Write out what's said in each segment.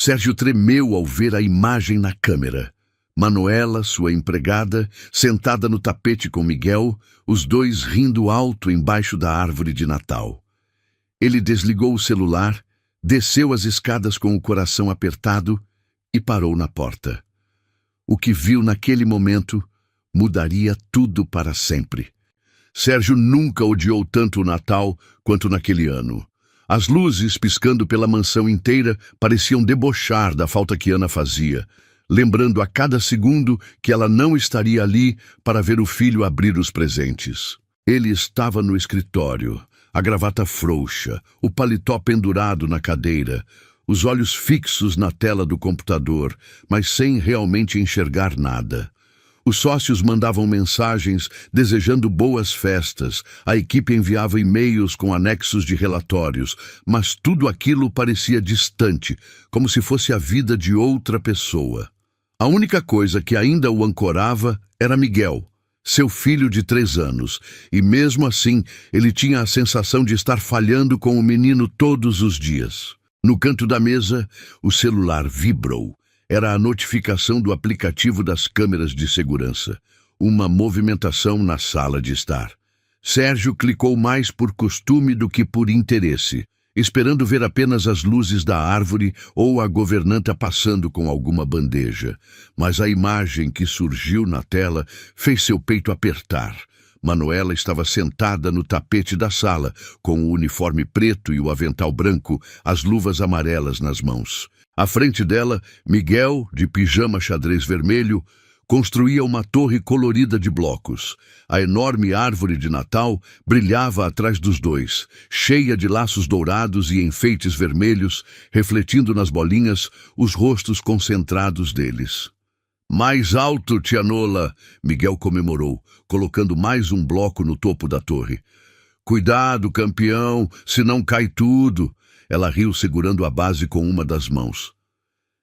Sérgio tremeu ao ver a imagem na câmera. Manuela, sua empregada, sentada no tapete com Miguel, os dois rindo alto embaixo da árvore de Natal. Ele desligou o celular, desceu as escadas com o coração apertado e parou na porta. O que viu naquele momento mudaria tudo para sempre. Sérgio nunca odiou tanto o Natal quanto naquele ano. As luzes piscando pela mansão inteira pareciam debochar da falta que Ana fazia, lembrando a cada segundo que ela não estaria ali para ver o filho abrir os presentes. Ele estava no escritório, a gravata frouxa, o paletó pendurado na cadeira, os olhos fixos na tela do computador, mas sem realmente enxergar nada. Os sócios mandavam mensagens desejando boas festas, a equipe enviava e-mails com anexos de relatórios, mas tudo aquilo parecia distante, como se fosse a vida de outra pessoa. A única coisa que ainda o ancorava era Miguel, seu filho de 3 anos, e mesmo assim ele tinha a sensação de estar falhando com o menino todos os dias. No canto da mesa, o celular vibrou. Era a notificação do aplicativo das câmeras de segurança. Uma movimentação na sala de estar. Sérgio clicou mais por costume do que por interesse, esperando ver apenas as luzes da árvore ou a governanta passando com alguma bandeja. Mas a imagem que surgiu na tela fez seu peito apertar. Manuela estava sentada no tapete da sala, com o uniforme preto e o avental branco, as luvas amarelas nas mãos. À frente dela, Miguel, de pijama xadrez vermelho, construía uma torre colorida de blocos. A enorme árvore de Natal brilhava atrás dos dois, cheia de laços dourados e enfeites vermelhos, refletindo nas bolinhas os rostos concentrados deles. Mais alto, tia Nola, Miguel comemorou, colocando mais um bloco no topo da torre. Cuidado, campeão, senão cai tudo. Ela riu segurando a base com uma das mãos.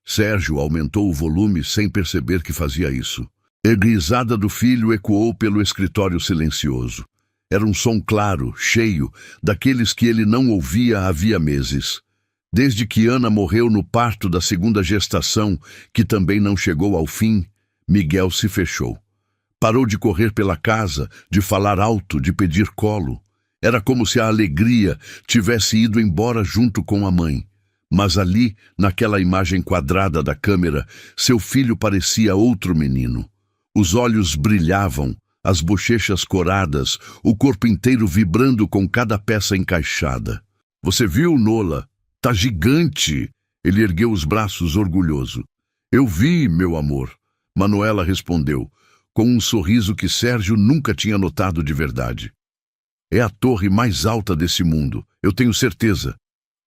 Sérgio aumentou o volume sem perceber que fazia isso. A risada do filho ecoou pelo escritório silencioso. Era um som claro, cheio, daqueles que ele não ouvia havia meses. Desde que Ana morreu no parto da 2ª gestação, que também não chegou ao fim, Miguel se fechou. Parou de correr pela casa, de falar alto, de pedir colo. Era como se a alegria tivesse ido embora junto com a mãe. Mas ali, naquela imagem quadrada da câmera, seu filho parecia outro menino. Os olhos brilhavam, as bochechas coradas, o corpo inteiro vibrando com cada peça encaixada. Você viu, Nola? Tá gigante! Ele ergueu os braços orgulhoso. Eu vi, meu amor. Manuela respondeu, com um sorriso que Sérgio nunca tinha notado de verdade. É a torre mais alta desse mundo, eu tenho certeza.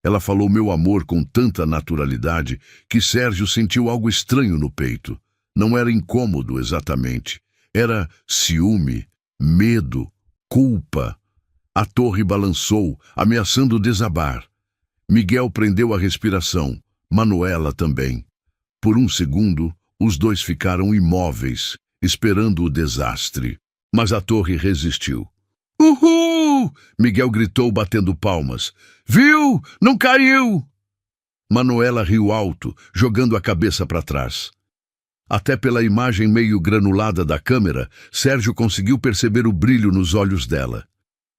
Ela falou meu amor com tanta naturalidade que Sérgio sentiu algo estranho no peito. Não era incômodo exatamente. Era ciúme, medo, culpa. A torre balançou, ameaçando desabar. Miguel prendeu a respiração, Manuela também. Por um segundo, os dois ficaram imóveis, esperando o desastre. Mas a torre resistiu. Uhul! Miguel gritou batendo palmas. Viu? Não caiu! Manuela riu alto, jogando a cabeça para trás. Até pela imagem meio granulada da câmera, Sérgio conseguiu perceber o brilho nos olhos dela.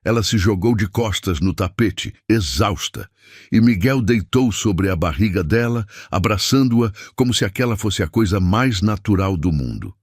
Ela se jogou de costas no tapete, exausta, e Miguel deitou sobre a barriga dela, abraçando-a como se aquela fosse a coisa mais natural do mundo.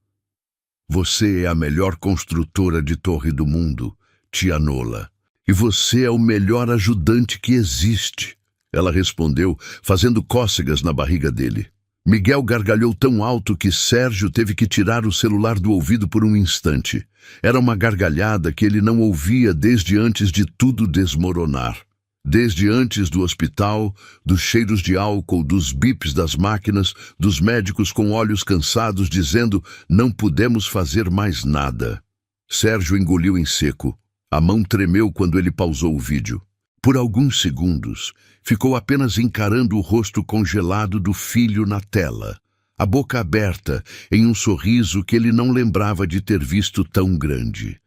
Você é a melhor construtora de torre do mundo, tia Nola, e você é o melhor ajudante que existe, ela respondeu, fazendo cócegas na barriga dele. Miguel gargalhou tão alto que Sérgio teve que tirar o celular do ouvido por um instante. Era uma gargalhada que ele não ouvia desde antes de tudo desmoronar. Desde antes do hospital, dos cheiros de álcool, dos bips das máquinas, dos médicos com olhos cansados dizendo não podemos fazer mais nada. Sérgio engoliu em seco. A mão tremeu quando ele pausou o vídeo. Por alguns segundos, ficou apenas encarando o rosto congelado do filho na tela, a boca aberta em um sorriso que ele não lembrava de ter visto tão grande.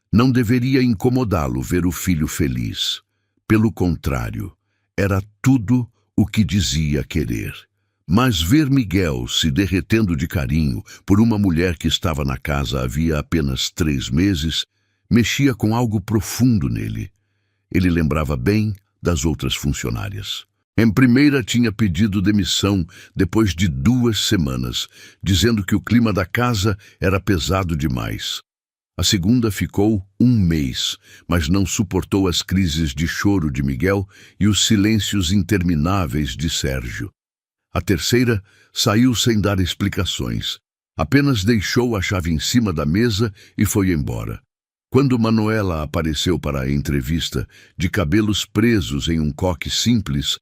Não deveria incomodá-lo ver o filho feliz. Pelo contrário, era tudo o que dizia querer. Mas ver Miguel se derretendo de carinho por uma mulher que estava na casa havia apenas 3 meses mexia com algo profundo nele. Ele lembrava bem das outras funcionárias. Em primeira tinha pedido demissão depois de 2 semanas, dizendo que o clima da casa era pesado demais. A segunda ficou 1 mês, mas não suportou as crises de choro de Miguel e os silêncios intermináveis de Sérgio. A terceira saiu sem dar explicações. Apenas deixou a chave em cima da mesa e foi embora. Quando Manuela apareceu para a entrevista, de cabelos presos em um coque simples,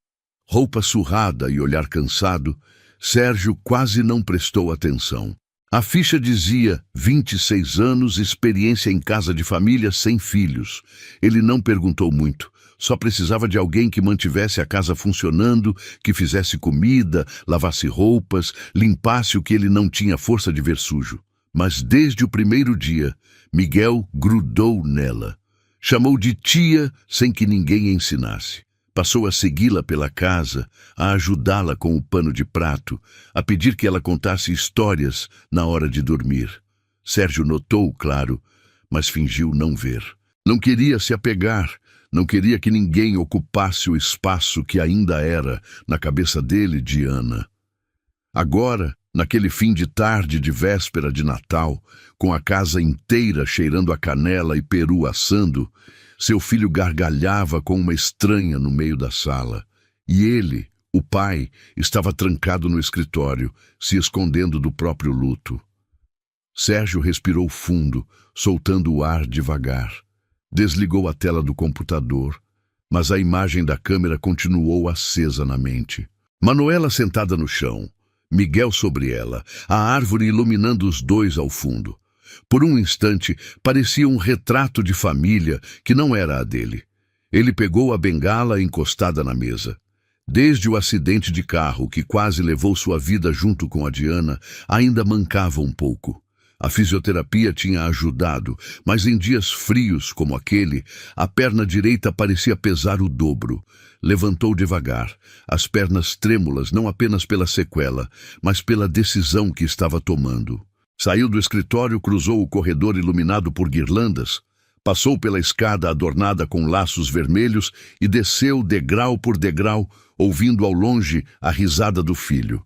roupa surrada e olhar cansado, Sérgio quase não prestou atenção. A ficha dizia 26 anos, experiência em casa de família sem filhos. Ele não perguntou muito. Só precisava de alguém que mantivesse a casa funcionando, que fizesse comida, lavasse roupas, limpasse o que ele não tinha força de ver sujo. Mas desde o primeiro dia, Miguel grudou nela. Chamou de tia sem que ninguém ensinasse. Passou a segui-la pela casa, a ajudá-la com o pano de prato, a pedir que ela contasse histórias na hora de dormir. Sérgio notou, claro, mas fingiu não ver. Não queria se apegar, não queria que ninguém ocupasse o espaço que ainda era na cabeça dele de Ana. Agora, naquele fim de tarde de véspera de Natal, com a casa inteira cheirando a canela e peru assando, seu filho gargalhava com uma estranha no meio da sala. E ele, o pai, estava trancado no escritório, se escondendo do próprio luto. Sérgio respirou fundo, soltando o ar devagar. Desligou a tela do computador, mas a imagem da câmera continuou acesa na mente. Manuela sentada no chão, Miguel sobre ela, a árvore iluminando os dois ao fundo. Por um instante, parecia um retrato de família que não era a dele. Ele pegou a bengala encostada na mesa. Desde o acidente de carro que quase levou sua vida junto com a Diana, ainda mancava um pouco. A fisioterapia tinha ajudado, mas em dias frios como aquele, a perna direita parecia pesar o dobro. Levantou devagar, as pernas trêmulas não apenas pela sequela, mas pela decisão que estava tomando. Saiu do escritório, cruzou o corredor iluminado por guirlandas, passou pela escada adornada com laços vermelhos e desceu degrau por degrau, ouvindo ao longe a risada do filho.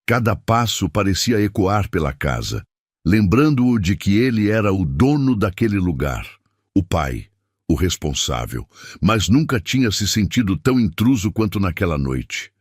Cada passo parecia ecoar pela casa, lembrando-o de que ele era o dono daquele lugar, o pai, o responsável, mas nunca tinha se sentido tão intruso quanto naquela noite.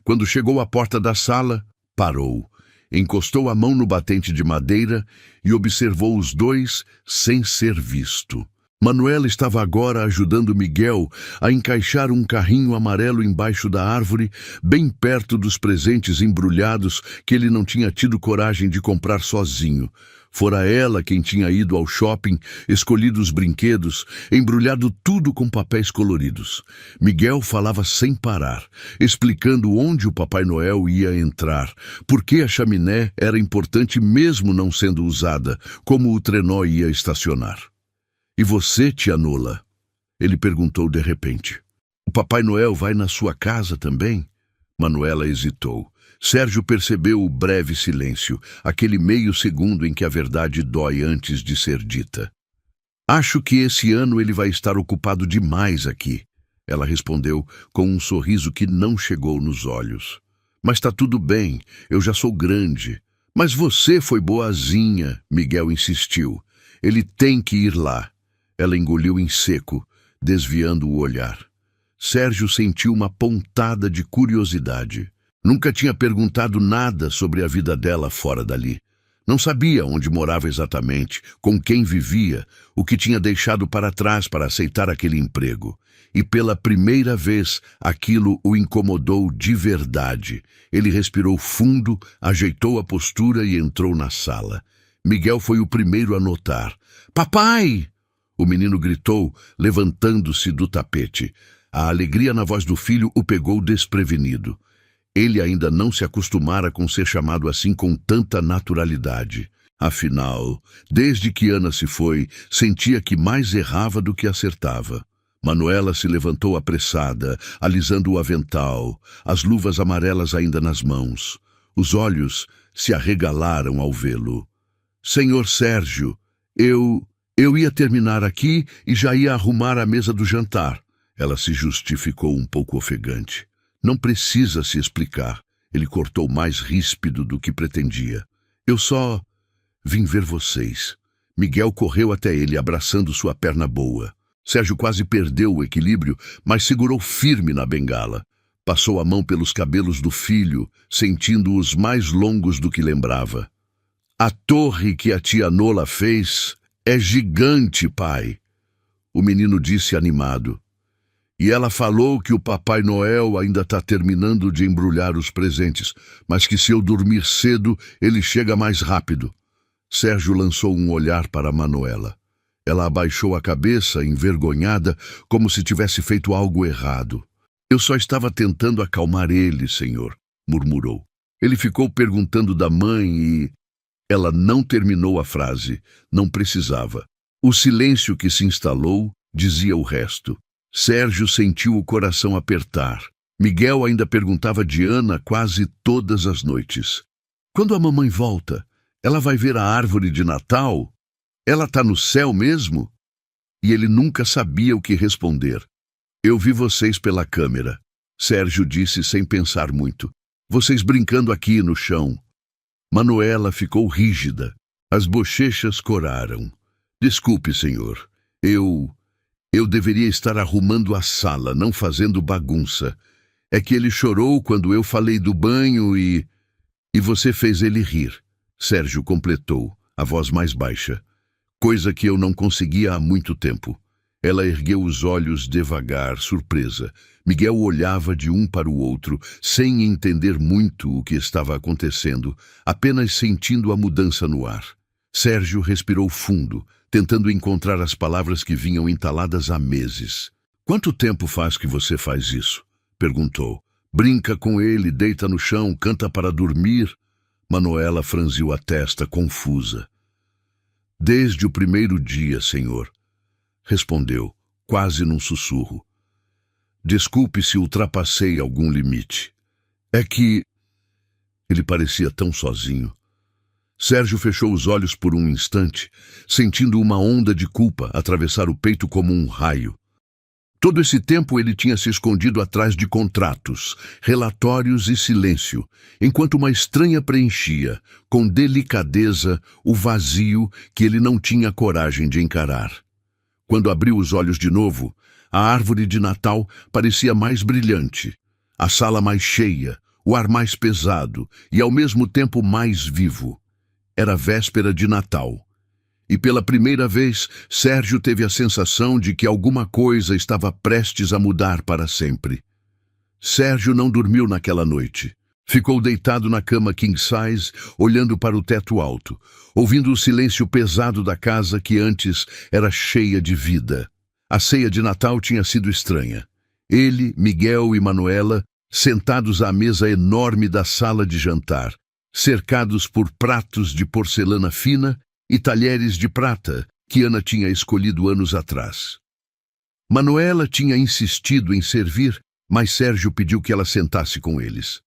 Quando chegou à porta da sala, parou. Encostou a mão no batente de madeira e observou os dois sem ser visto. Manuela estava agora ajudando Miguel a encaixar um carrinho amarelo embaixo da árvore, bem perto dos presentes embrulhados que ele não tinha tido coragem de comprar sozinho. Fora ela quem tinha ido ao shopping, escolhido os brinquedos, embrulhado tudo com papéis coloridos. Miguel falava sem parar, explicando onde o Papai Noel ia entrar, por que a chaminé era importante mesmo não sendo usada, como o trenó ia estacionar. "E você, tia Nola?" ele perguntou de repente. "O Papai Noel vai na sua casa também?" Manuela hesitou. Sérgio percebeu o breve silêncio, aquele meio segundo em que a verdade dói antes de ser dita. "Acho que esse ano ele vai estar ocupado demais aqui", ela respondeu com um sorriso que não chegou nos olhos. "Mas está tudo bem, eu já sou grande." "Mas você foi boazinha", Miguel insistiu. "Ele tem que ir lá." Ela engoliu em seco, desviando o olhar. Sérgio sentiu uma pontada de curiosidade. Nunca tinha perguntado nada sobre a vida dela fora dali. Não sabia onde morava exatamente, com quem vivia, o que tinha deixado para trás para aceitar aquele emprego. E pela primeira vez, aquilo o incomodou de verdade. Ele respirou fundo, ajeitou a postura e entrou na sala. Miguel foi o primeiro a notar. "Papai!" O menino gritou, levantando-se do tapete. A alegria na voz do filho o pegou desprevenido. Ele ainda não se acostumara com ser chamado assim com tanta naturalidade. Afinal, desde que Ana se foi, sentia que mais errava do que acertava. Manuela se levantou apressada, alisando o avental, as luvas amarelas ainda nas mãos. Os olhos se arregalaram ao vê-lo. Senhor Sérgio, eu ia terminar aqui e já ia arrumar a mesa do jantar. Ela se justificou um pouco ofegante. Não precisa se explicar. Ele cortou mais ríspido do que pretendia. Eu só vim ver vocês. Miguel correu até ele, abraçando sua perna boa. Sérgio quase perdeu o equilíbrio, mas segurou firme na bengala. Passou a mão pelos cabelos do filho, sentindo-os mais longos do que lembrava. A torre que a tia Nola fez é gigante, pai. O menino disse animado. E ela falou que o Papai Noel ainda está terminando de embrulhar os presentes, mas que se eu dormir cedo, ele chega mais rápido. Sérgio lançou um olhar para Manuela. Ela abaixou a cabeça, envergonhada, como se tivesse feito algo errado. Eu só estava tentando acalmar ele, senhor, murmurou. Ele ficou perguntando da mãe e... Ela não terminou a frase. Não precisava. O silêncio que se instalou dizia o resto. Sérgio sentiu o coração apertar. Miguel ainda perguntava de Ana quase todas as noites. Quando a mamãe volta, ela vai ver a árvore de Natal? Ela está no céu mesmo? E ele nunca sabia o que responder. Eu vi vocês pela câmera, Sérgio disse sem pensar muito. Vocês brincando aqui no chão. Manuela ficou rígida. As bochechas coraram. Desculpe, senhor. Eu deveria estar arrumando a sala, não fazendo bagunça. É que ele chorou quando eu falei do banho e você fez ele rir. Sérgio completou, a voz mais baixa. Coisa que eu não conseguia há muito tempo. Ela ergueu os olhos devagar, surpresa. Miguel olhava de um para o outro, sem entender muito o que estava acontecendo, apenas sentindo a mudança no ar. Sérgio respirou fundo, tentando encontrar as palavras que vinham entaladas há meses. Quanto tempo faz que você faz isso? Perguntou. Brinca com ele, deita no chão, canta para dormir. Manuela franziu a testa, confusa. Desde o primeiro dia, senhor. Respondeu, quase num sussurro. Desculpe se ultrapassei algum limite. É que... Ele parecia tão sozinho. Sérgio fechou os olhos por um instante, sentindo uma onda de culpa atravessar o peito como um raio. Todo esse tempo ele tinha se escondido atrás de contratos, relatórios e silêncio, enquanto uma estranha preenchia, com delicadeza, o vazio que ele não tinha coragem de encarar. Quando abriu os olhos de novo, a árvore de Natal parecia mais brilhante, a sala mais cheia, o ar mais pesado e ao mesmo tempo mais vivo. Era véspera de Natal. E pela primeira vez, Sérgio teve a sensação de que alguma coisa estava prestes a mudar para sempre. Sérgio não dormiu naquela noite. Ficou deitado na cama king size, olhando para o teto alto, ouvindo o silêncio pesado da casa que antes era cheia de vida. A ceia de Natal tinha sido estranha. Ele, Miguel e Manuela, sentados à mesa enorme da sala de jantar, cercados por pratos de porcelana fina e talheres de prata que Ana tinha escolhido anos atrás. Manuela tinha insistido em servir, mas Sérgio pediu que ela sentasse com eles.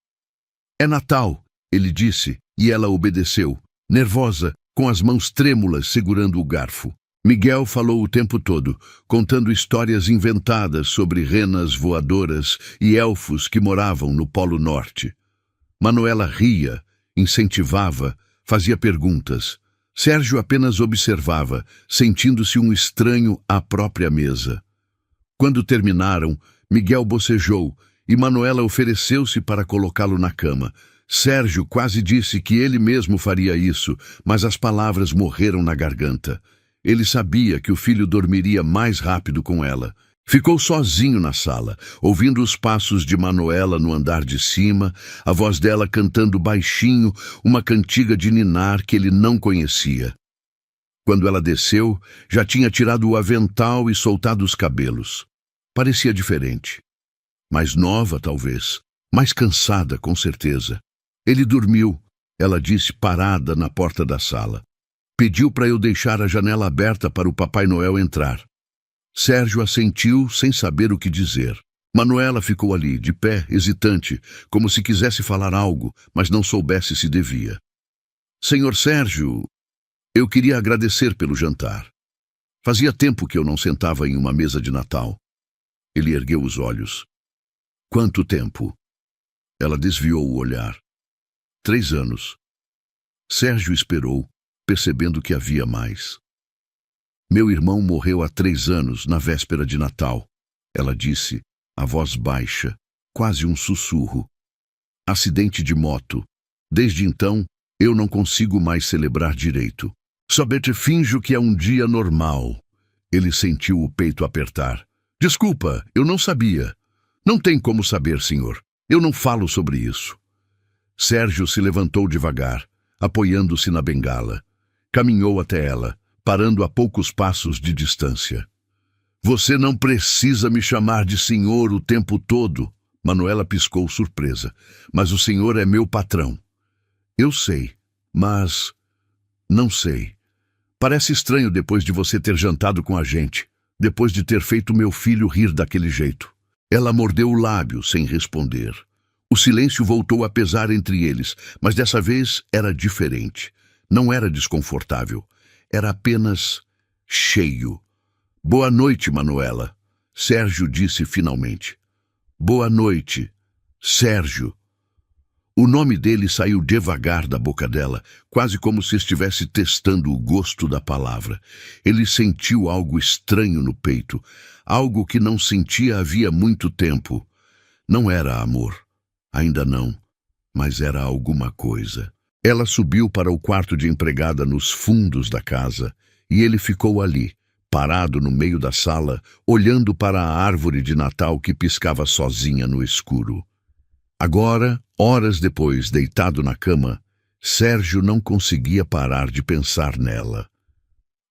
É Natal, ele disse, e ela obedeceu, nervosa, com as mãos trêmulas segurando o garfo. Miguel falou o tempo todo, contando histórias inventadas sobre renas voadoras e elfos que moravam no Polo Norte. Manuela ria, incentivava, fazia perguntas. Sérgio apenas observava, sentindo-se um estranho à própria mesa. Quando terminaram, Miguel bocejou e Manuela ofereceu-se para colocá-lo na cama. Sérgio quase disse que ele mesmo faria isso, mas as palavras morreram na garganta. Ele sabia que o filho dormiria mais rápido com ela. Ficou sozinho na sala, ouvindo os passos de Manuela no andar de cima, a voz dela cantando baixinho uma cantiga de ninar que ele não conhecia. Quando ela desceu, já tinha tirado o avental e soltado os cabelos. Parecia diferente. Mais nova, talvez. Mais cansada, com certeza. Ele dormiu, ela disse parada na porta da sala. Pediu para eu deixar a janela aberta para o Papai Noel entrar. Sérgio assentiu sem saber o que dizer. Manuela ficou ali, de pé, hesitante, como se quisesse falar algo, mas não soubesse se devia. Senhor Sérgio, eu queria agradecer pelo jantar. Fazia tempo que eu não sentava em uma mesa de Natal. Ele ergueu os olhos. Quanto tempo? Ela desviou o olhar. 3 anos. Sérgio esperou, percebendo que havia mais. Meu irmão morreu há 3 anos, na véspera de Natal. Ela disse, a voz baixa, quase um sussurro. Acidente de moto. Desde então, eu não consigo mais celebrar direito. Somente finjo que é um dia normal. Ele sentiu o peito apertar. Desculpa, eu não sabia. Não tem como saber, senhor. Eu não falo sobre isso. Sérgio se levantou devagar, apoiando-se na bengala. Caminhou até ela, parando a poucos passos de distância. Você não precisa me chamar de senhor o tempo todo. Manuela piscou surpresa. Mas o senhor é meu patrão. Eu sei, mas... não sei. Parece estranho depois de você ter jantado com a gente, depois de ter feito meu filho rir daquele jeito. Ela mordeu o lábio sem responder. O silêncio voltou a pesar entre eles, mas dessa vez era diferente. Não era desconfortável. Era apenas cheio. Boa noite, Manuela. Sérgio disse finalmente. Boa noite, Sérgio. O nome dele saiu devagar da boca dela, quase como se estivesse testando o gosto da palavra. Ele sentiu algo estranho no peito, algo que não sentia havia muito tempo. Não era amor, ainda não, mas era alguma coisa. Ela subiu para o quarto de empregada nos fundos da casa, e ele ficou ali, parado no meio da sala, olhando para a árvore de Natal que piscava sozinha no escuro. Agora, horas depois, deitado na cama, Sérgio não conseguia parar de pensar nela.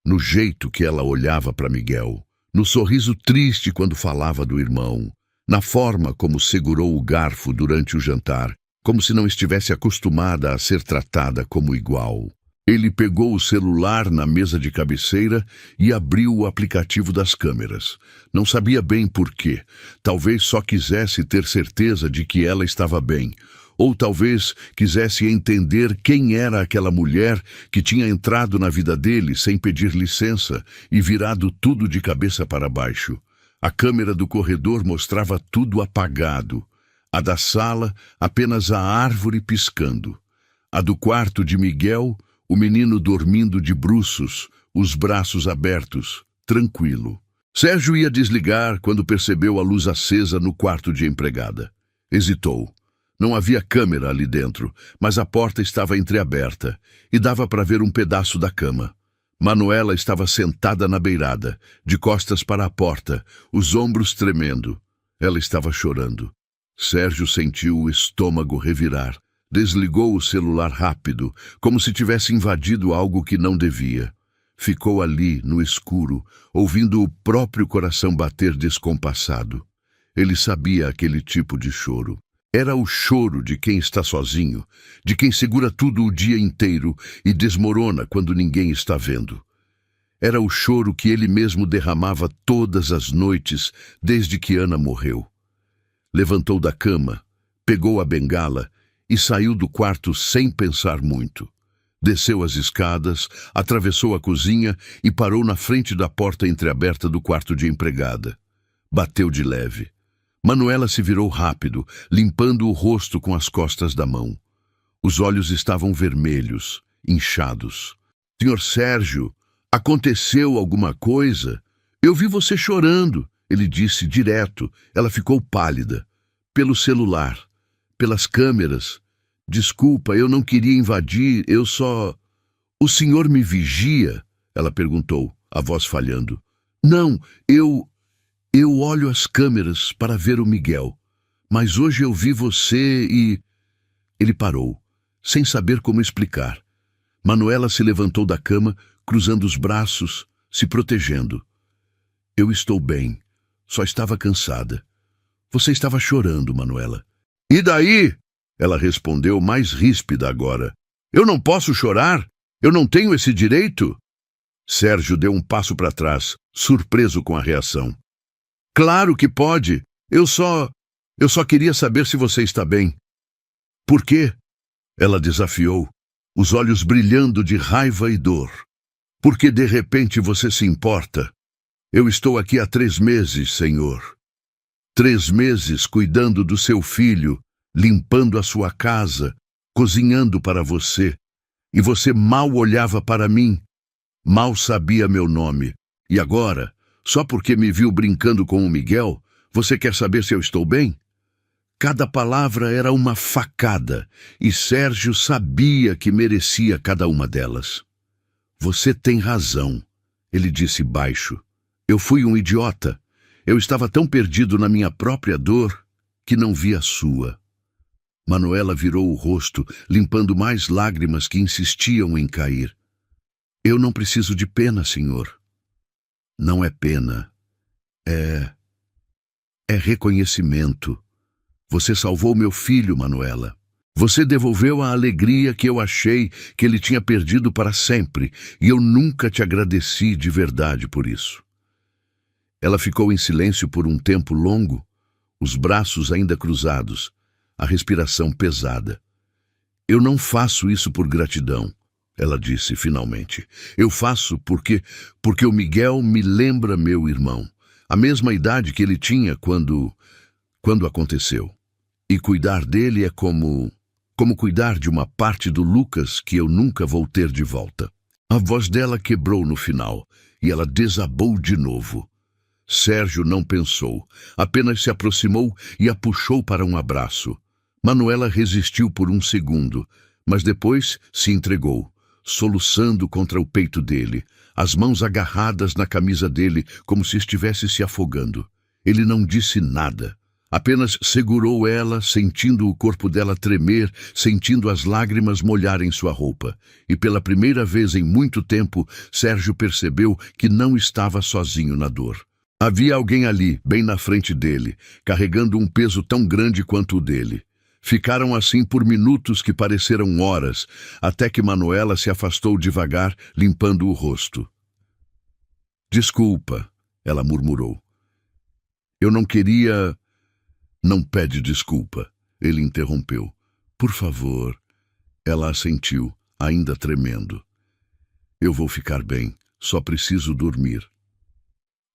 No jeito que ela olhava para Miguel, no sorriso triste quando falava do irmão, na forma como segurou o garfo durante o jantar, como se não estivesse acostumada a ser tratada como igual. Ele pegou o celular na mesa de cabeceira e abriu o aplicativo das câmeras. Não sabia bem por quê. Talvez só quisesse ter certeza de que ela estava bem. Ou talvez quisesse entender quem era aquela mulher que tinha entrado na vida dele sem pedir licença e virado tudo de cabeça para baixo. A câmera do corredor mostrava tudo apagado. A da sala, apenas a árvore piscando. A do quarto de Miguel, o menino dormindo de bruços, os braços abertos, tranquilo. Sérgio ia desligar quando percebeu a luz acesa no quarto de empregada. Hesitou. Não havia câmera ali dentro, mas a porta estava entreaberta e dava para ver um pedaço da cama. Manuela estava sentada na beirada, de costas para a porta, os ombros tremendo. Ela estava chorando. Sérgio sentiu o estômago revirar. Desligou o celular rápido, como se tivesse invadido algo que não devia. Ficou ali, no escuro, ouvindo o próprio coração bater descompassado. Ele sabia aquele tipo de choro. Era o choro de quem está sozinho, de quem segura tudo o dia inteiro e desmorona quando ninguém está vendo. Era o choro que ele mesmo derramava todas as noites desde que Ana morreu. Levantou da cama, pegou a bengala e saiu do quarto sem pensar muito. Desceu as escadas, atravessou a cozinha e parou na frente da porta entreaberta do quarto de empregada. Bateu de leve. Manuela se virou rápido, limpando o rosto com as costas da mão. Os olhos estavam vermelhos, inchados. Senhor Sérgio, aconteceu alguma coisa? Eu vi você chorando, ele disse direto. Ela ficou pálida. Pelo celular. Pelas câmeras. Desculpa, eu não queria invadir, eu só... O senhor me vigia? Ela perguntou, a voz falhando. Não, eu olho as câmeras para ver o Miguel. Mas hoje eu vi você e... Ele parou, sem saber como explicar. Manuela se levantou da cama, cruzando os braços, se protegendo. Eu estou bem, só estava cansada. Você estava chorando, Manuela. E daí? Ela respondeu mais ríspida agora. Eu não posso chorar? Eu não tenho esse direito? Sérgio deu um passo para trás, surpreso com a reação. Claro que pode. Eu só queria saber se você está bem. Por quê? Ela desafiou, os olhos brilhando de raiva e dor. Porque de repente você se importa? Eu estou aqui há 3 meses, senhor. 3 meses cuidando do seu filho, limpando a sua casa, cozinhando para você. E você mal olhava para mim, mal sabia meu nome. E agora, só porque me viu brincando com o Miguel, você quer saber se eu estou bem? Cada palavra era uma facada, e Sérgio sabia que merecia cada uma delas. Você tem razão, ele disse baixo. Eu fui um idiota. Eu estava tão perdido na minha própria dor que não vi a sua. Manuela virou o rosto, limpando mais lágrimas que insistiam em cair. Eu não preciso de pena, senhor. Não é pena. É reconhecimento. Você salvou meu filho, Manuela. Você devolveu a alegria que eu achei que ele tinha perdido para sempre, e eu nunca te agradeci de verdade por isso. Ela ficou em silêncio por um tempo longo, os braços ainda cruzados, a respiração pesada. Eu não faço isso por gratidão, ela disse finalmente. Eu faço porque o Miguel me lembra meu irmão, a mesma idade que ele tinha quando aconteceu. E cuidar dele é como cuidar de uma parte do Lucas que eu nunca vou ter de volta. A voz dela quebrou no final, e ela desabou de novo. Sérgio não pensou, apenas se aproximou e a puxou para um abraço. Manuela resistiu por um segundo, mas depois se entregou, soluçando contra o peito dele, as mãos agarradas na camisa dele como se estivesse se afogando. Ele não disse nada. Apenas segurou ela, sentindo o corpo dela tremer, sentindo as lágrimas molharem sua roupa. E pela primeira vez em muito tempo, Sérgio percebeu que não estava sozinho na dor. Havia alguém ali, bem na frente dele, carregando um peso tão grande quanto o dele. Ficaram assim por minutos que pareceram horas, até que Manuela se afastou devagar, limpando o rosto. Desculpa, ela murmurou. Eu não queria... Não pede desculpa, ele interrompeu. Por favor. Ela assentiu, ainda tremendo. Eu vou ficar bem, só preciso dormir.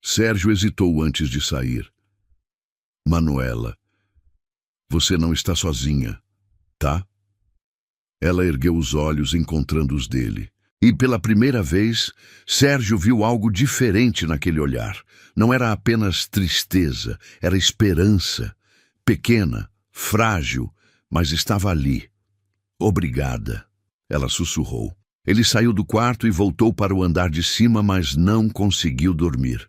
Sérgio hesitou antes de sair. Manuela, você não está sozinha, tá? Ela ergueu os olhos, encontrando os dele. E pela primeira vez, Sérgio viu algo diferente naquele olhar. Não era apenas tristeza, era esperança. Pequena, frágil, mas estava ali. Obrigada, ela sussurrou. Ele saiu do quarto e voltou para o andar de cima, mas não conseguiu dormir.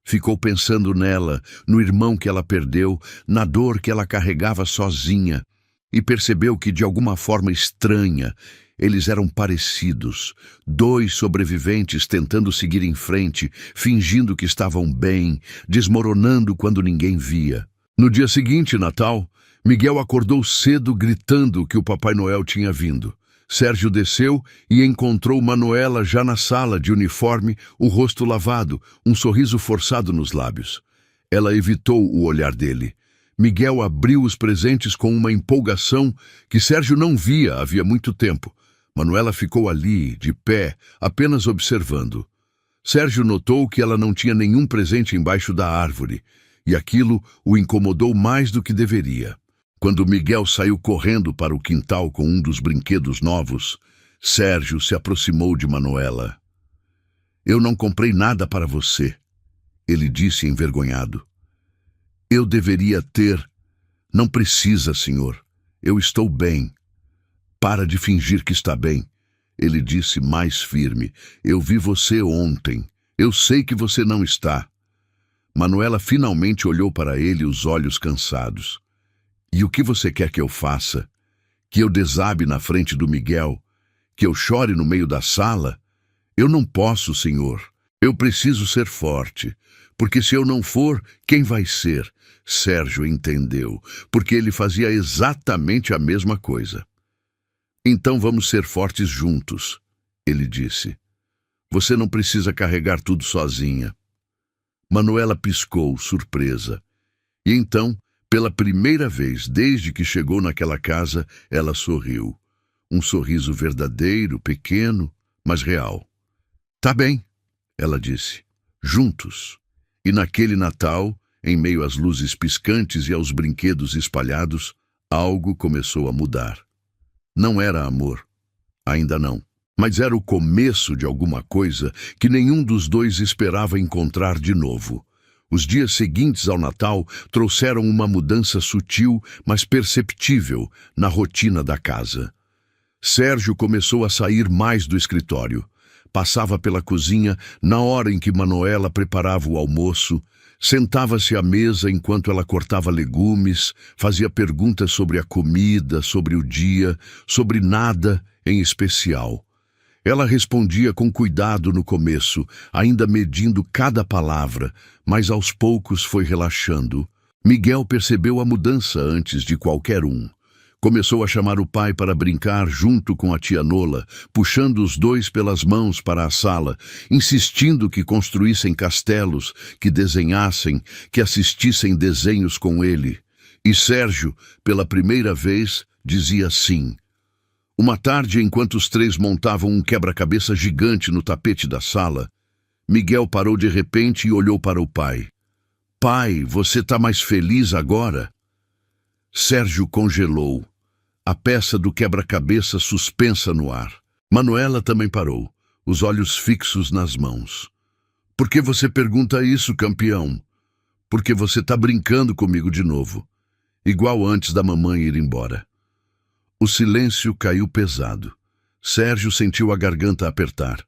Ficou pensando nela, no irmão que ela perdeu, na dor que ela carregava sozinha, e percebeu que, de alguma forma estranha, eles eram parecidos, 2 sobreviventes tentando seguir em frente, fingindo que estavam bem, desmoronando quando ninguém via. No dia seguinte, Natal, Miguel acordou cedo gritando que o Papai Noel tinha vindo. Sérgio desceu e encontrou Manuela já na sala, de uniforme, o rosto lavado, um sorriso forçado nos lábios. Ela evitou o olhar dele. Miguel abriu os presentes com uma empolgação que Sérgio não via havia muito tempo. Manuela ficou ali, de pé, apenas observando. Sérgio notou que ela não tinha nenhum presente embaixo da árvore, e aquilo o incomodou mais do que deveria. Quando Miguel saiu correndo para o quintal com um dos brinquedos novos, Sérgio se aproximou de Manuela. Eu não comprei nada para você, ele disse envergonhado. Eu deveria ter. Não precisa, senhor. Eu estou bem. Para de fingir que está bem, ele disse mais firme. Eu vi você ontem. Eu sei que você não está. Manuela finalmente olhou para ele, os olhos cansados. E o que você quer que eu faça? Que eu desabe na frente do Miguel? Que eu chore no meio da sala? Eu não posso, senhor. Eu preciso ser forte. Porque se eu não for, quem vai ser? Sérgio entendeu, porque ele fazia exatamente a mesma coisa. Então vamos ser fortes juntos, ele disse. Você não precisa carregar tudo sozinha. Manuela piscou, surpresa. E então, pela primeira vez desde que chegou naquela casa, ela sorriu. Um sorriso verdadeiro, pequeno, mas real. Tá bem, ela disse. Juntos. E naquele Natal, em meio às luzes piscantes e aos brinquedos espalhados, algo começou a mudar. Não era amor. Ainda não. Mas era o começo de alguma coisa que nenhum dos dois esperava encontrar de novo. Os dias seguintes ao Natal trouxeram uma mudança sutil, mas perceptível, na rotina da casa. Sérgio começou a sair mais do escritório. Passava pela cozinha na hora em que Manuela preparava o almoço, sentava-se à mesa enquanto ela cortava legumes, fazia perguntas sobre a comida, sobre o dia, sobre nada em especial. Ela respondia com cuidado no começo, ainda medindo cada palavra, mas aos poucos foi relaxando. Miguel percebeu a mudança antes de qualquer um. Começou a chamar o pai para brincar junto com a tia Nola, puxando os dois pelas mãos para a sala, insistindo que construíssem castelos, que desenhassem, que assistissem desenhos com ele. E Sérgio, pela primeira vez, dizia sim. Uma tarde, enquanto os três montavam um quebra-cabeça gigante no tapete da sala, Miguel parou de repente e olhou para o pai. Pai, você tá mais feliz agora? Sérgio congelou, a peça do quebra-cabeça suspensa no ar. Manuela também parou, os olhos fixos nas mãos. Por que você pergunta isso, campeão? Porque você tá brincando comigo de novo, igual antes da mamãe ir embora. O silêncio caiu pesado. Sérgio sentiu a garganta apertar.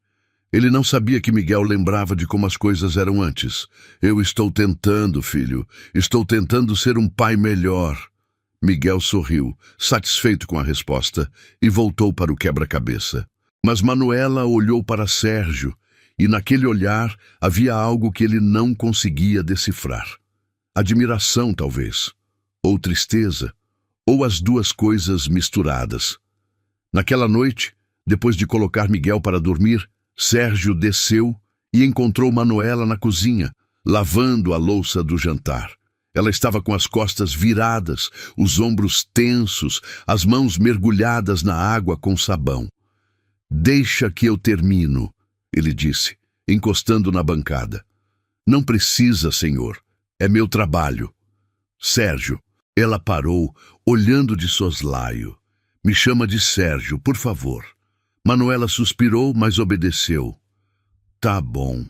Ele não sabia que Miguel lembrava de como as coisas eram antes. Eu estou tentando, filho. Estou tentando ser um pai melhor. Miguel sorriu, satisfeito com a resposta, e voltou para o quebra-cabeça. Mas Manuela olhou para Sérgio, e naquele olhar havia algo que ele não conseguia decifrar. Admiração, talvez. Ou tristeza. Ou as duas coisas misturadas. Naquela noite, depois de colocar Miguel para dormir, Sérgio desceu e encontrou Manuela na cozinha, lavando a louça do jantar. Ela estava com as costas viradas, os ombros tensos, as mãos mergulhadas na água com sabão. Deixa que eu termino, ele disse, encostando na bancada. Não precisa, senhor. É meu trabalho. Sérgio. Ela parou, olhando de soslaio. Me chama de Sérgio, por favor. Manuela suspirou, mas obedeceu. Tá bom.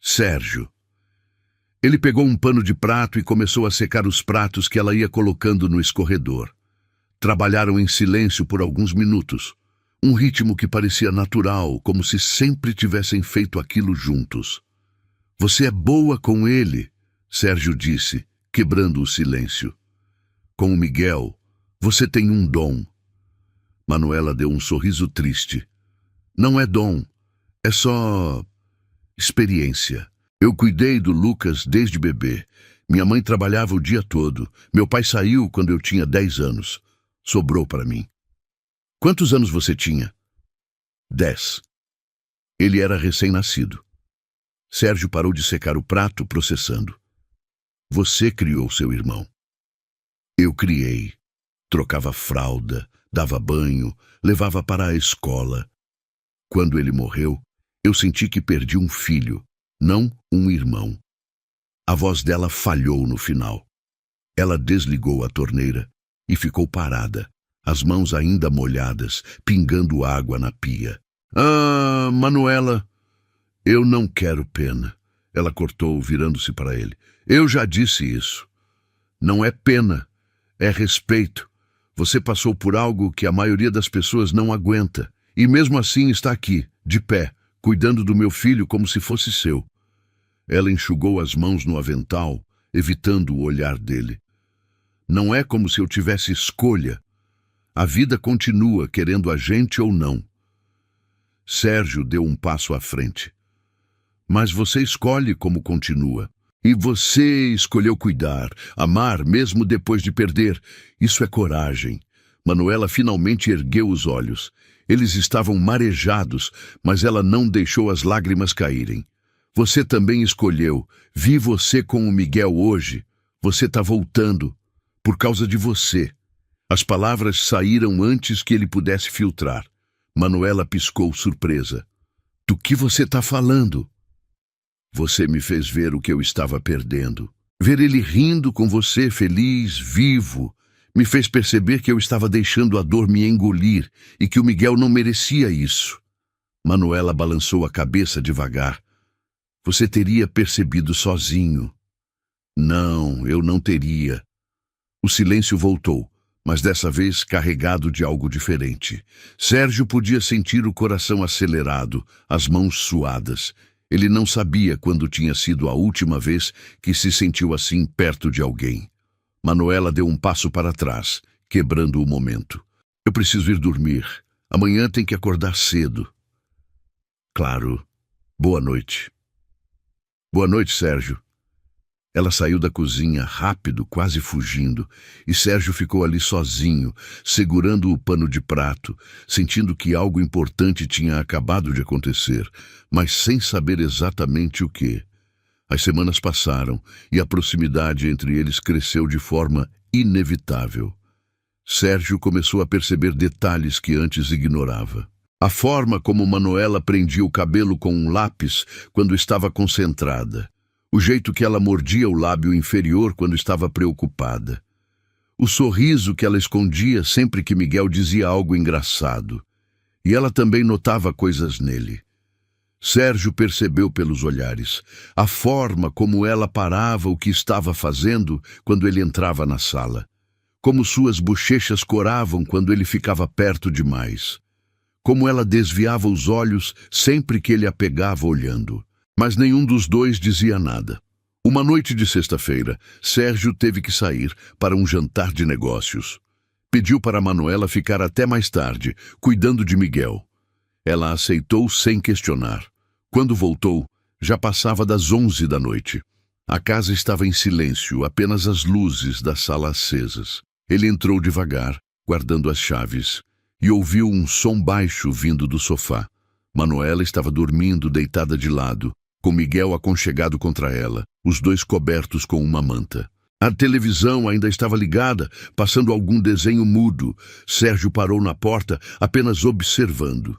Sérgio. Ele pegou um pano de prato e começou a secar os pratos que ela ia colocando no escorredor. Trabalharam em silêncio por alguns minutos. Um ritmo que parecia natural, como se sempre tivessem feito aquilo juntos. Você é boa com ele, Sérgio disse, quebrando o silêncio. Com o Miguel, você tem um dom. Manuela deu um sorriso triste. Não é dom, é só experiência. Eu cuidei do Lucas desde bebê. Minha mãe trabalhava o dia todo. Meu pai saiu quando eu tinha 10 anos. Sobrou para mim. Quantos anos você tinha? 10. Ele era recém-nascido. Sérgio parou de secar o prato, processando. Você criou seu irmão. Eu criei. Trocava fralda, dava banho, levava para a escola. Quando ele morreu, eu senti que perdi um filho, não um irmão. A voz dela falhou no final. Ela desligou a torneira e ficou parada, as mãos ainda molhadas, pingando água na pia. Ah, Manuela, eu não quero pena. Ela cortou, virando-se para ele. Eu já disse isso. Não é pena. É respeito. Você passou por algo que a maioria das pessoas não aguenta. E mesmo assim está aqui, de pé, cuidando do meu filho como se fosse seu. Ela enxugou as mãos no avental, evitando o olhar dele. Não é como se eu tivesse escolha. A vida continua, querendo a gente ou não. Sérgio deu um passo à frente. Mas você escolhe como continua. E você escolheu cuidar, amar mesmo depois de perder. Isso é coragem. Manuela finalmente ergueu os olhos. Eles estavam marejados, mas ela não deixou as lágrimas caírem. Você também escolheu. Vi você com o Miguel hoje. Você está voltando. Por causa de você. As palavras saíram antes que ele pudesse filtrar. Manuela piscou surpresa. Do que você está falando? Você me fez ver o que eu estava perdendo. Ver ele rindo com você, feliz, vivo, me fez perceber que eu estava deixando a dor me engolir e que o Miguel não merecia isso. Manuela balançou a cabeça devagar. Você teria percebido sozinho. Não, eu não teria. O silêncio voltou, mas dessa vez carregado de algo diferente. Sérgio podia sentir o coração acelerado, as mãos suadas. Ele não sabia quando tinha sido a última vez que se sentiu assim perto de alguém. Manuela deu um passo para trás, quebrando o momento. Eu preciso ir dormir. Amanhã tem que acordar cedo. Claro. Boa noite. Boa noite, Sérgio. Ela saiu da cozinha rápido, quase fugindo, e Sérgio ficou ali sozinho, segurando o pano de prato, sentindo que algo importante tinha acabado de acontecer, mas sem saber exatamente o que. As semanas passaram e a proximidade entre eles cresceu de forma inevitável. Sérgio começou a perceber detalhes que antes ignorava. A forma como Manuela prendia o cabelo com um lápis quando estava concentrada. O jeito que ela mordia o lábio inferior quando estava preocupada. O sorriso que ela escondia sempre que Miguel dizia algo engraçado. E ela também notava coisas nele. Sérgio percebeu pelos olhares a forma como ela parava o que estava fazendo quando ele entrava na sala. Como suas bochechas coravam quando ele ficava perto demais. Como ela desviava os olhos sempre que ele a pegava olhando. Mas nenhum dos dois dizia nada. Uma noite de sexta-feira, Sérgio teve que sair para um jantar de negócios. Pediu para Manuela ficar até mais tarde, cuidando de Miguel. Ela aceitou sem questionar. Quando voltou, já passava das 11 da noite. A casa estava em silêncio, apenas as luzes da sala acesas. Ele entrou devagar, guardando as chaves, e ouviu um som baixo vindo do sofá. Manuela estava dormindo, deitada de lado, com Miguel aconchegado contra ela, os dois cobertos com uma manta. A televisão ainda estava ligada, passando algum desenho mudo. Sérgio parou na porta, apenas observando.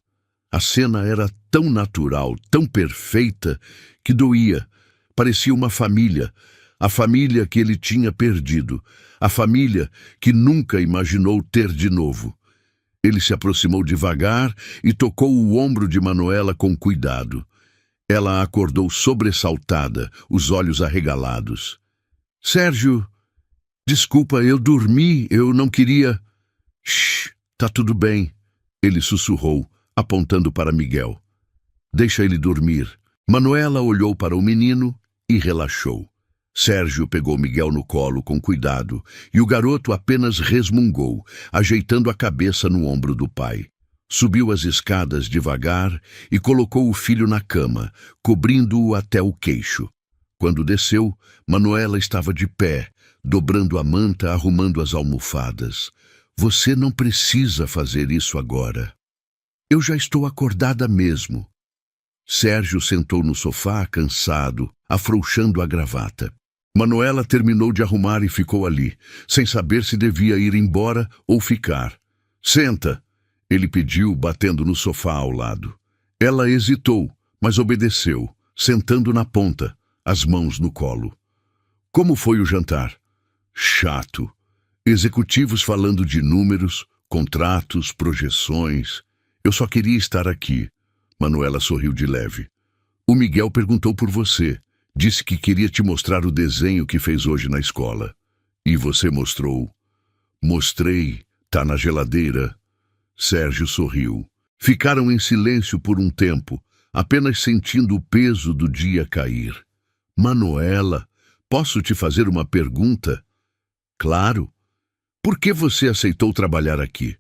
A cena era tão natural, tão perfeita, que doía. Parecia uma família, a família que ele tinha perdido, a família que nunca imaginou ter de novo. Ele se aproximou devagar e tocou o ombro de Manuela com cuidado. Ela acordou sobressaltada, os olhos arregalados. Sérgio, desculpa, eu dormi, eu não queria... Shh, tá tudo bem, ele sussurrou, apontando para Miguel. Deixa ele dormir. Manuela olhou para o menino e relaxou. Sérgio pegou Miguel no colo com cuidado e o garoto apenas resmungou, ajeitando a cabeça no ombro do pai. Subiu as escadas devagar e colocou o filho na cama, cobrindo-o até o queixo. Quando desceu, Manuela estava de pé, dobrando a manta, arrumando as almofadas. Você não precisa fazer isso agora. Eu já estou acordada mesmo. Sérgio sentou no sofá, cansado, afrouxando a gravata. Manuela terminou de arrumar e ficou ali, sem saber se devia ir embora ou ficar. Senta, ele pediu, batendo no sofá ao lado. Ela hesitou, mas obedeceu, sentando na ponta, as mãos no colo. Como foi o jantar? Chato. Executivos falando de números, contratos, projeções. Eu só queria estar aqui. Manuela sorriu de leve. O Miguel perguntou por você. Disse que queria te mostrar o desenho que fez hoje na escola. E você mostrou? Mostrei. Tá na geladeira. Sérgio sorriu. Ficaram em silêncio por um tempo, apenas sentindo o peso do dia cair. Manuela, posso te fazer uma pergunta? Claro. Por que você aceitou trabalhar aqui?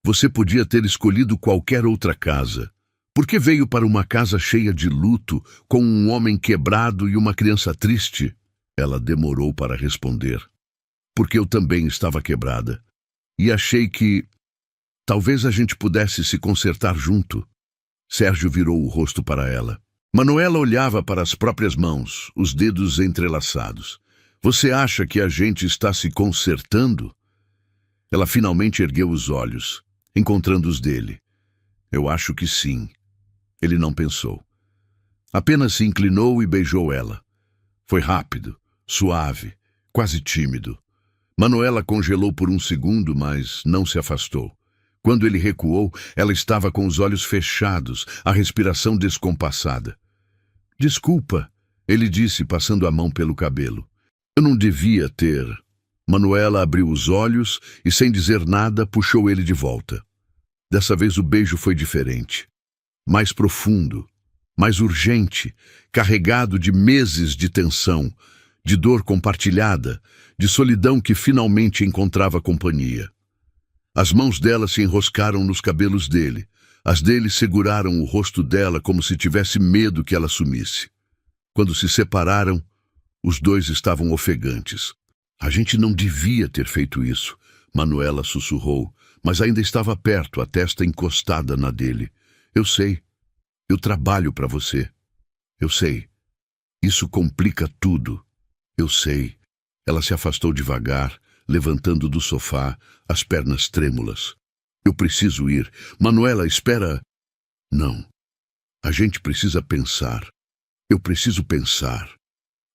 Você podia ter escolhido qualquer outra casa. Por que veio para uma casa cheia de luto, com um homem quebrado e uma criança triste? Ela demorou para responder. Porque eu também estava quebrada. e achei que talvez a gente pudesse se consertar junto. Sérgio virou o rosto para ela. Manuela olhava para as próprias mãos, os dedos entrelaçados. Você acha que a gente está se consertando? Ela finalmente ergueu os olhos, encontrando os dele. Eu acho que sim. Ele não pensou. Apenas se inclinou e beijou ela. Foi rápido, suave, quase tímido. Manuela congelou por um segundo, mas não se afastou. Quando ele recuou, ela estava com os olhos fechados, a respiração descompassada. Desculpa, ele disse, passando a mão pelo cabelo. Eu não devia ter. Manuela abriu os olhos e, sem dizer nada, puxou ele de volta. Dessa vez o beijo foi diferente. Mais profundo, mais urgente, carregado de meses de tensão, de dor compartilhada, de solidão que finalmente encontrava companhia. As mãos dela se enroscaram nos cabelos dele. As dele seguraram o rosto dela como se tivesse medo que ela sumisse. Quando se separaram, os dois estavam ofegantes. A gente não devia ter feito isso, Manuela sussurrou, mas ainda estava perto, a testa encostada na dele. Eu sei. Eu trabalho para você. Eu sei. Isso complica tudo. Eu sei. Ela se afastou devagar, levantando do sofá, as pernas trêmulas. Eu preciso ir. Manuela, espera. Não. A gente precisa pensar. Eu preciso pensar.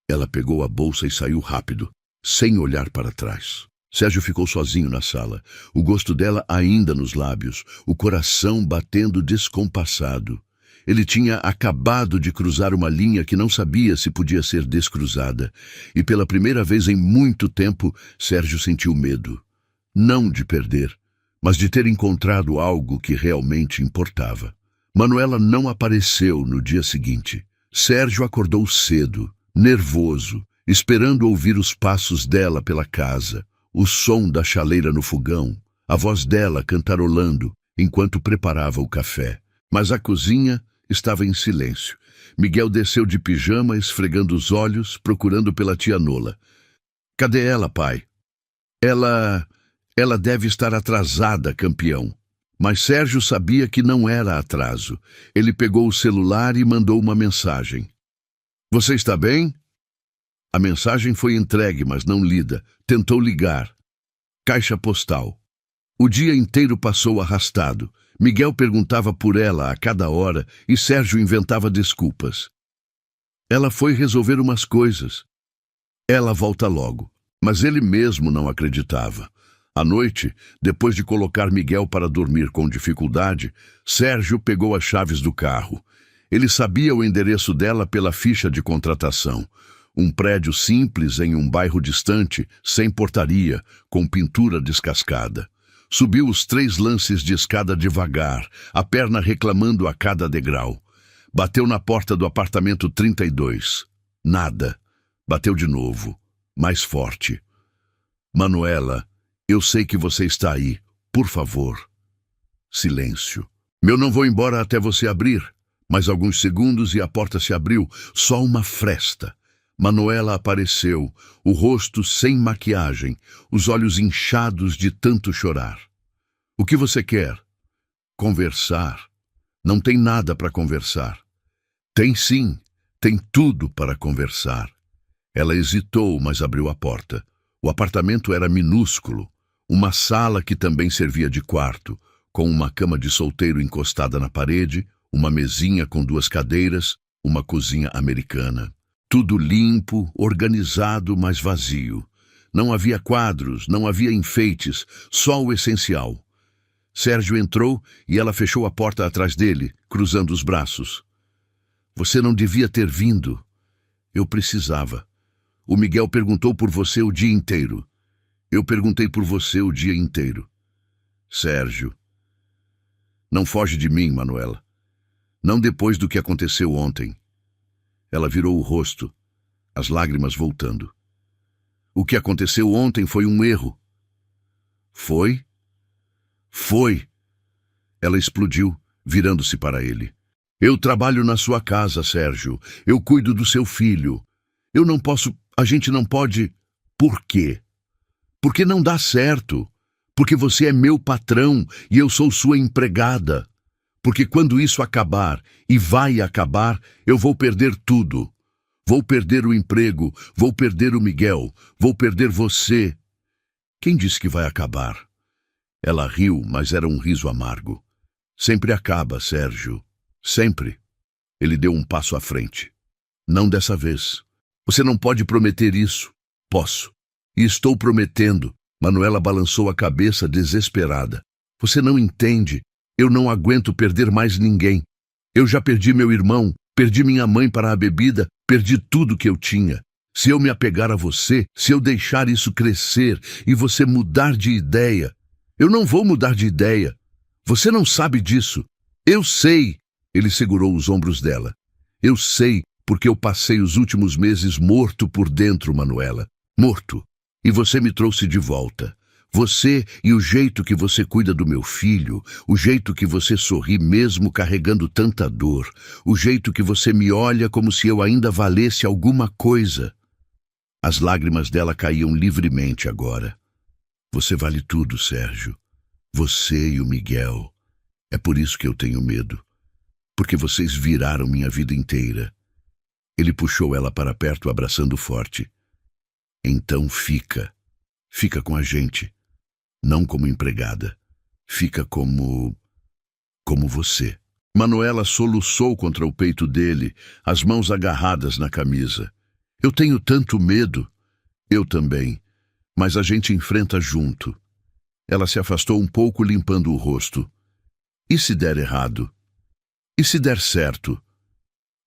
Ela pegou a bolsa e saiu rápido, sem olhar para trás. Sérgio ficou sozinho na sala, o gosto dela ainda nos lábios, o coração batendo descompassado. Ele tinha acabado de cruzar uma linha que não sabia se podia ser descruzada, e pela primeira vez em muito tempo, Sérgio sentiu medo. Não de perder, mas de ter encontrado algo que realmente importava. Manuela não apareceu no dia seguinte. Sérgio acordou cedo, nervoso, esperando ouvir os passos dela pela casa, o som da chaleira no fogão, a voz dela cantarolando enquanto preparava o café. Mas a cozinha estava em silêncio. Miguel desceu de pijama, esfregando os olhos, procurando pela tia Nola. Cadê ela, pai? Ela deve estar atrasada, campeão. Mas Sérgio sabia que não era atraso. Ele pegou o celular e mandou uma mensagem. Você está bem? A mensagem foi entregue, mas não lida. Tentou ligar. Caixa postal. O dia inteiro passou arrastado. Miguel perguntava por ela a cada hora e Sérgio inventava desculpas. Ela foi resolver umas coisas. Ela volta logo. Mas ele mesmo não acreditava. À noite, depois de colocar Miguel para dormir com dificuldade, Sérgio pegou as chaves do carro. Ele sabia o endereço dela pela ficha de contratação. Um prédio simples em um bairro distante, sem portaria, com pintura descascada. Subiu os 3 lances de escada devagar, a perna reclamando a cada degrau. Bateu na porta do apartamento 32. Nada. Bateu de novo, mais forte. Manuela, eu sei que você está aí. Por favor. Silêncio. Eu não vou embora até você abrir. Mais alguns segundos e a porta se abriu. Só uma fresta. Manuela apareceu, o rosto sem maquiagem, os olhos inchados de tanto chorar. O que você quer? Conversar. Não tem nada para conversar. Tem sim, tem tudo para conversar. Ela hesitou, mas abriu a porta. O apartamento era minúsculo, uma sala que também servia de quarto, com uma cama de solteiro encostada na parede, uma mesinha com 2 cadeiras, uma cozinha americana. Tudo limpo, organizado, mas vazio. Não havia quadros, não havia enfeites, só o essencial. Sérgio entrou e ela fechou a porta atrás dele, cruzando os braços. Você não devia ter vindo. Eu precisava. O Miguel perguntou por você o dia inteiro. Eu perguntei por você o dia inteiro. Sérgio. Não foge de mim, Manuela. Não depois do que aconteceu ontem. Ela virou o rosto, as lágrimas voltando. O que aconteceu ontem foi um erro. Foi? Foi. Ela explodiu, virando-se para ele. Eu trabalho na sua casa, Sérgio. Eu cuido do seu filho. Eu não posso... A gente não pode... Por quê? Porque não dá certo. Porque você é meu patrão e eu sou sua empregada. Porque quando isso acabar, e vai acabar, eu vou perder tudo. Vou perder o emprego, vou perder o Miguel, vou perder você. Quem disse que vai acabar? Ela riu, mas era um riso amargo. Sempre acaba, Sérgio. Sempre. Ele deu um passo à frente. Não dessa vez. Você não pode prometer isso. Posso. E estou prometendo. Manuela balançou a cabeça desesperada. Você não entende. Eu não aguento perder mais ninguém. Eu já perdi meu irmão, perdi minha mãe para a bebida, perdi tudo que eu tinha. Se eu me apegar a você, se eu deixar isso crescer e você mudar de ideia, eu não vou mudar de ideia. Você não sabe disso. Eu sei. Ele segurou os ombros dela. Eu sei, porque eu passei os últimos meses morto por dentro, Manuela. Morto. E você me trouxe de volta. Você e o jeito que você cuida do meu filho, o jeito que você sorri mesmo carregando tanta dor, o jeito que você me olha como se eu ainda valesse alguma coisa. As lágrimas dela caíam livremente agora. Você vale tudo, Sérgio. Você e o Miguel. É por isso que eu tenho medo. Porque vocês viraram minha vida inteira. Ele puxou ela para perto, abraçando forte. Então fica. Fica com a gente. Não como empregada. Fica como você. Manuela soluçou contra o peito dele, as mãos agarradas na camisa. Eu tenho tanto medo. Eu também. Mas a gente enfrenta junto. Ela se afastou um pouco, limpando o rosto. E se der errado? E se der certo?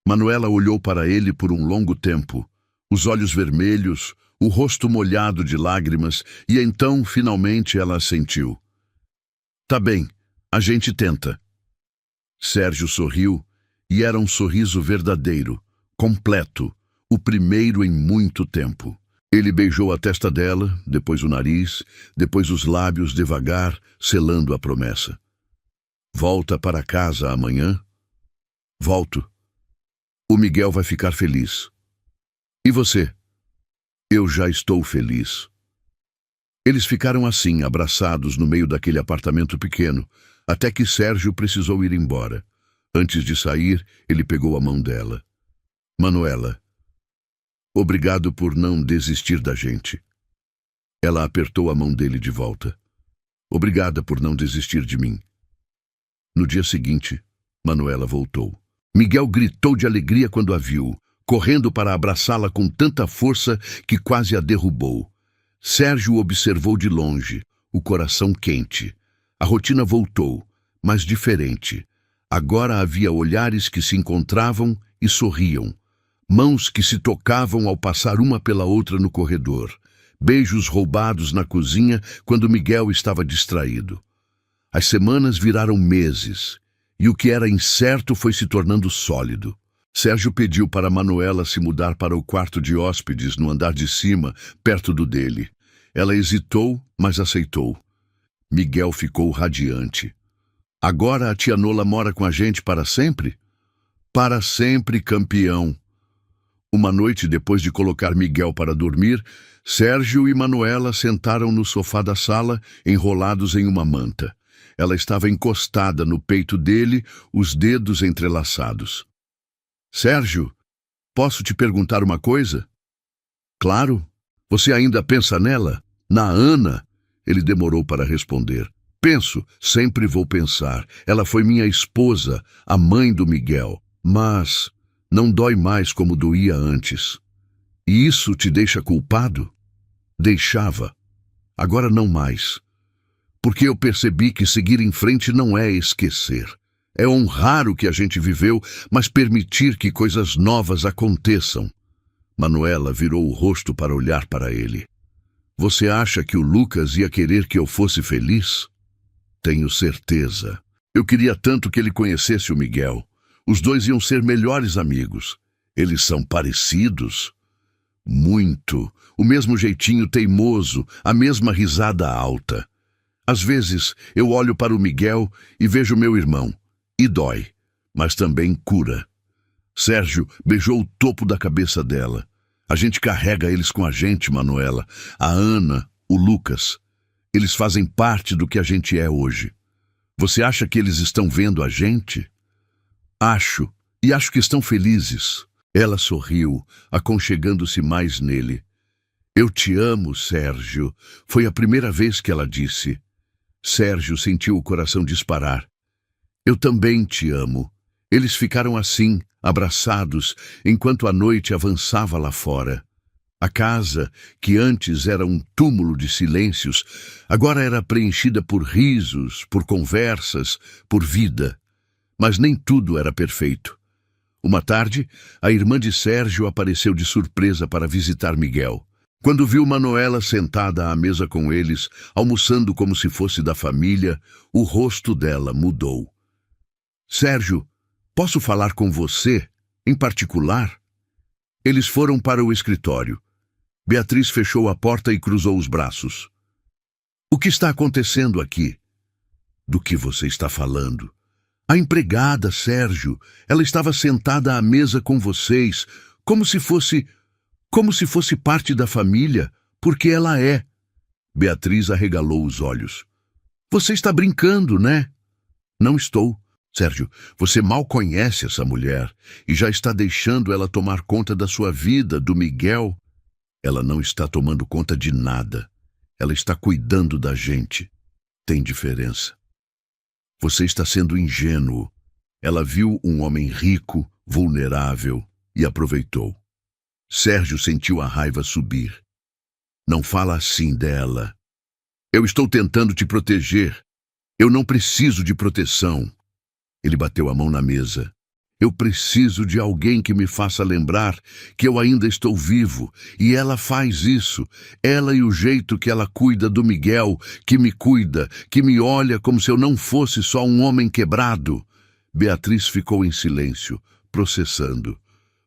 Manuela olhou para ele por um longo tempo, os olhos vermelhos, o rosto molhado de lágrimas, e então, finalmente, ela assentiu. Tá bem, a gente tenta. Sérgio sorriu, e era um sorriso verdadeiro, completo, o primeiro em muito tempo. Ele beijou a testa dela, depois o nariz, depois os lábios devagar, selando a promessa. Volta para casa amanhã? Volto. O Miguel vai ficar feliz. E você? Eu já estou feliz. Eles ficaram assim, abraçados no meio daquele apartamento pequeno, até que Sérgio precisou ir embora. Antes de sair, ele pegou a mão dela. Manuela, obrigado por não desistir da gente. Ela apertou a mão dele de volta. Obrigada por não desistir de mim. No dia seguinte, Manuela voltou. Miguel gritou de alegria quando a viu, correndo para abraçá-la com tanta força que quase a derrubou. Sérgio observou de longe, o coração quente. A rotina voltou, mas diferente. Agora havia olhares que se encontravam e sorriam, mãos que se tocavam ao passar uma pela outra no corredor, beijos roubados na cozinha quando Miguel estava distraído. As semanas viraram meses, e o que era incerto foi se tornando sólido. Sérgio pediu para Manuela se mudar para o quarto de hóspedes no andar de cima, perto do dele. Ela hesitou, mas aceitou. Miguel ficou radiante. Agora a tia Nola mora com a gente para sempre? Para sempre, campeão. Uma noite, depois de colocar Miguel para dormir, Sérgio e Manuela sentaram no sofá da sala, enrolados em uma manta. Ela estava encostada no peito dele, os dedos entrelaçados. Sérgio, posso te perguntar uma coisa? Claro. Você ainda pensa nela? Na Ana? Ele demorou para responder. Penso, sempre vou pensar. Ela foi minha esposa, a mãe do Miguel. Mas não dói mais como doía antes. E isso te deixa culpado? Deixava. Agora não mais. Porque eu percebi que seguir em frente não é esquecer. É honrar o que a gente viveu, mas permitir que coisas novas aconteçam. Manuela virou o rosto para olhar para ele. Você acha que o Lucas ia querer que eu fosse feliz? Tenho certeza. Eu queria tanto que ele conhecesse o Miguel. Os dois iam ser melhores amigos. Eles são parecidos? Muito. O mesmo jeitinho teimoso, a mesma risada alta. Às vezes, eu olho para o Miguel e vejo meu irmão. E dói, mas também cura. Sérgio beijou o topo da cabeça dela. A gente carrega eles com a gente, Manuela. A Ana, o Lucas. Eles fazem parte do que a gente é hoje. Você acha que eles estão vendo a gente? Acho, e acho que estão felizes. Ela sorriu, aconchegando-se mais nele. Eu te amo, Sérgio. Foi a primeira vez que ela disse. Sérgio sentiu o coração disparar. Eu também te amo. Eles ficaram assim, abraçados, enquanto a noite avançava lá fora. A casa, que antes era um túmulo de silêncios, agora era preenchida por risos, por conversas, por vida. Mas nem tudo era perfeito. Uma tarde, a irmã de Sérgio apareceu de surpresa para visitar Miguel. Quando viu Manuela sentada à mesa com eles, almoçando como se fosse da família, o rosto dela mudou. Sérgio, posso falar com você, em particular? Eles foram para o escritório. Beatriz fechou a porta e cruzou os braços. O que está acontecendo aqui? Do que você está falando? A empregada, Sérgio, ela estava sentada à mesa com vocês, como se fosse parte da família, porque ela é. Beatriz arregalou os olhos. Você está brincando, né? Não estou. Sérgio, você mal conhece essa mulher e já está deixando ela tomar conta da sua vida, do Miguel. Ela não está tomando conta de nada. Ela está cuidando da gente. Tem diferença. Você está sendo ingênuo. Ela viu um homem rico, vulnerável e aproveitou. Sérgio sentiu a raiva subir. Não fala assim dela. Eu estou tentando te proteger. Eu não preciso de proteção. Ele bateu a mão na mesa. Eu preciso de alguém que me faça lembrar que eu ainda estou vivo. E ela faz isso. Ela e o jeito que ela cuida do Miguel, que me cuida, que me olha como se eu não fosse só um homem quebrado. Beatriz ficou em silêncio, processando.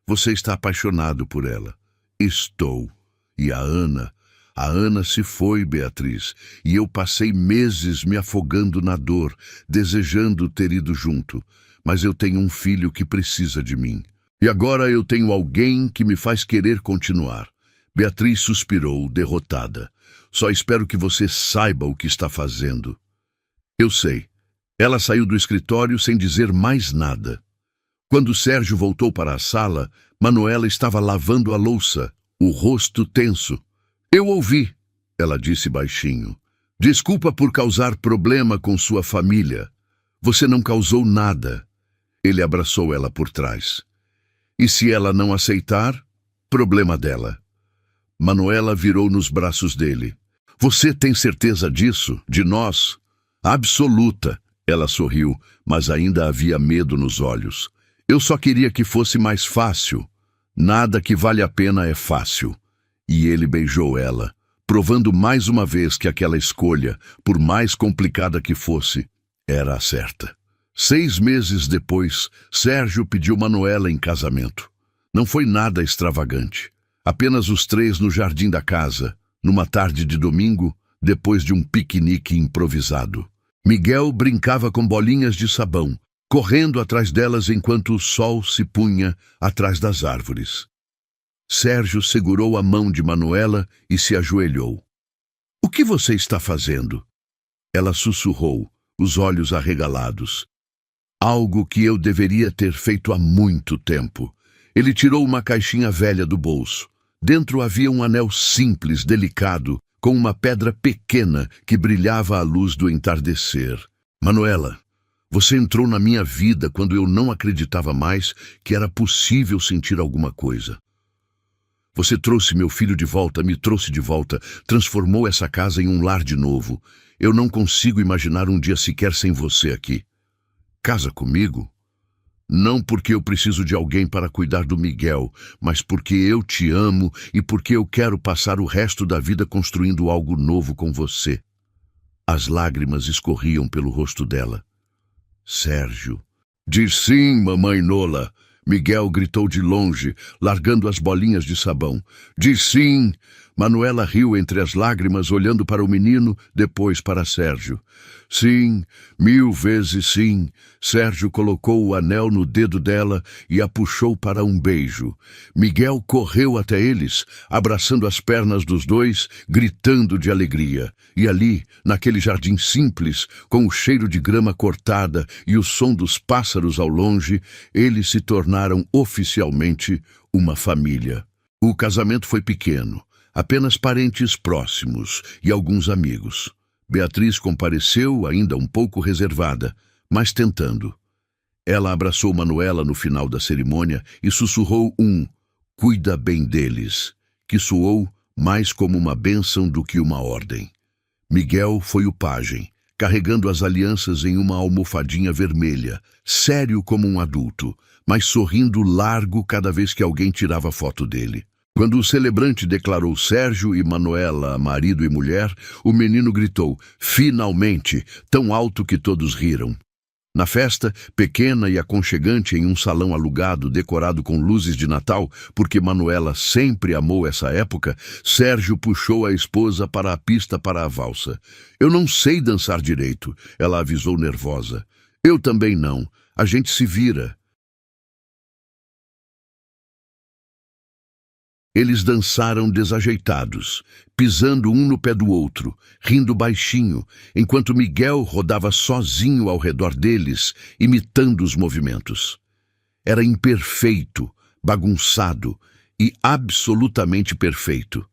Você está apaixonado por ela. Estou. E a Ana se foi, Beatriz, e eu passei meses me afogando na dor, desejando ter ido junto. Mas eu tenho um filho que precisa de mim. E agora eu tenho alguém que me faz querer continuar. Beatriz suspirou, derrotada. Só espero que você saiba o que está fazendo. Eu sei. Ela saiu do escritório sem dizer mais nada. Quando Sérgio voltou para a sala, Manuela estava lavando a louça, o rosto tenso. Eu ouvi, ela disse baixinho. Desculpa por causar problema com sua família. Você não causou nada. Ele abraçou ela por trás. E se ela não aceitar, problema dela. Manuela virou nos braços dele. Você tem certeza disso? De nós? Absoluta. Ela sorriu, mas ainda havia medo nos olhos. Eu só queria que fosse mais fácil. Nada que vale a pena é fácil. E ele beijou ela, provando mais uma vez que aquela escolha, por mais complicada que fosse, era a certa. 6 meses depois, Sérgio pediu Manuela em casamento. Não foi nada extravagante. Apenas os 3 no jardim da casa, numa tarde de domingo, depois de um piquenique improvisado. Miguel brincava com bolinhas de sabão, correndo atrás delas enquanto o sol se punha atrás das árvores. Sérgio segurou a mão de Manuela e se ajoelhou. O que você está fazendo? Ela sussurrou, os olhos arregalados. Algo que eu deveria ter feito há muito tempo. Ele tirou uma caixinha velha do bolso. Dentro havia um anel simples, delicado, com uma pedra pequena que brilhava à luz do entardecer. Manuela, você entrou na minha vida quando eu não acreditava mais que era possível sentir alguma coisa. Você trouxe meu filho de volta, me trouxe de volta, transformou essa casa em um lar de novo. Eu não consigo imaginar um dia sequer sem você aqui. Casa comigo? Não porque eu preciso de alguém para cuidar do Miguel, mas porque eu te amo e porque eu quero passar o resto da vida construindo algo novo com você. As lágrimas escorriam pelo rosto dela. Sérgio. Diz sim, mamãe Nola. Miguel gritou de longe, largando as bolinhas de sabão. Diz sim, Manuela riu entre as lágrimas, olhando para o menino, depois para Sérgio. Sim, 1000 vezes sim. Sérgio colocou o anel no dedo dela e a puxou para um beijo. Miguel correu até eles, abraçando as pernas dos dois, gritando de alegria. E ali, naquele jardim simples, com o cheiro de grama cortada e o som dos pássaros ao longe, eles se tornaram oficialmente uma família. O casamento foi pequeno, apenas parentes próximos e alguns amigos. Beatriz compareceu, ainda um pouco reservada, mas tentando. Ela abraçou Manuela no final da cerimônia e sussurrou "Cuida bem deles", que soou mais como uma bênção do que uma ordem. Miguel foi o pajem, carregando as alianças em uma almofadinha vermelha, sério como um adulto, mas sorrindo largo cada vez que alguém tirava foto dele. Quando o celebrante declarou Sérgio e Manuela marido e mulher, o menino gritou, finalmente, tão alto que todos riram. Na festa, pequena e aconchegante em um salão alugado decorado com luzes de Natal, porque Manuela sempre amou essa época, Sérgio puxou a esposa para a pista para a valsa. Eu não sei dançar direito, ela avisou nervosa. Eu também não, a gente se vira. Eles dançaram desajeitados, pisando um no pé do outro, rindo baixinho, enquanto Miguel rodava sozinho ao redor deles, imitando os movimentos. Era imperfeito, bagunçado e absolutamente perfeito.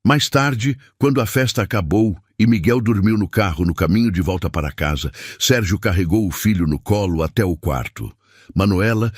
Mais tarde, quando a festa acabou e Miguel dormiu no carro no caminho de volta para casa, Sérgio carregou o filho no colo até o quarto. Manuela